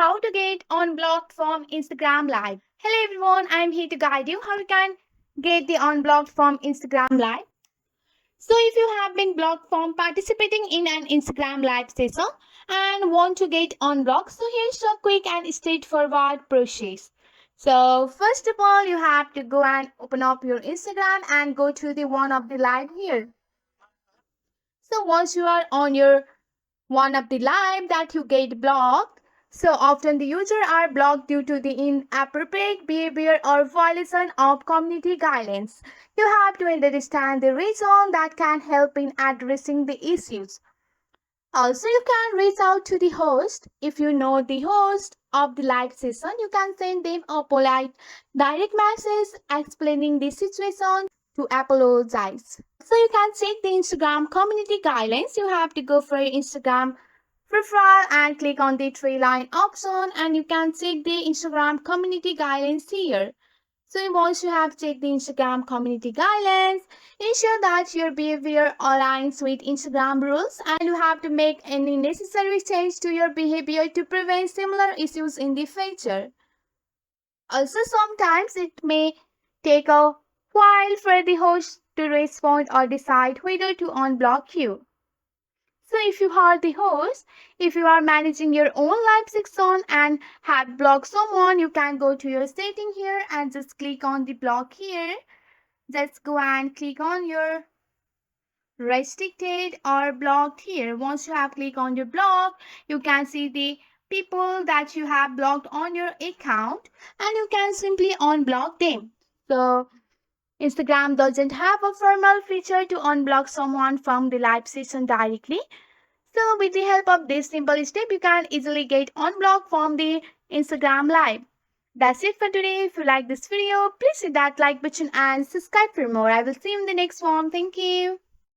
how to get unblocked from Instagram Live. Hello everyone, I'm here to guide you how you can get the unblocked from Instagram Live. So if you have been blocked from participating in an Instagram Live session and want to get unblocked, so here's a quick and straightforward process. So first of all, you have to go and open up your Instagram and go to the one of the live here. So once you are on your one of the live that you get blocked. So often the user are blocked due to the inappropriate behavior or violation of community guidelines. You have to understand the reason that can help in addressing the issues. Also, you can reach out to the host. If you know the host of the live session, you can send them a polite direct message explaining the situation to apologize. So you can check the Instagram community guidelines. You have to go for your Instagram profile and click on the three line option and you can check the Instagram community guidelines here. So once you have checked the Instagram community guidelines, ensure that your behavior aligns with Instagram rules and you have to make any necessary change to your behavior to prevent similar issues in the future. Also, sometimes it may take a while for the host to respond or decide whether to unblock you. So if you are the host, if you are managing your own live section and have blocked someone, you can go to your setting here and just click on the block here. Just go and click on your restricted or blocked here. Once you have clicked on your block, you can see the people that you have blocked on your account and you can simply unblock them. So Instagram doesn't have a formal feature to unblock someone from the live session directly. So with the help of this simple step, you can easily get unblocked from the Instagram Live. That's it for today. If you like this video, please hit that like button and subscribe for more. I will see you in the next one. Thank you.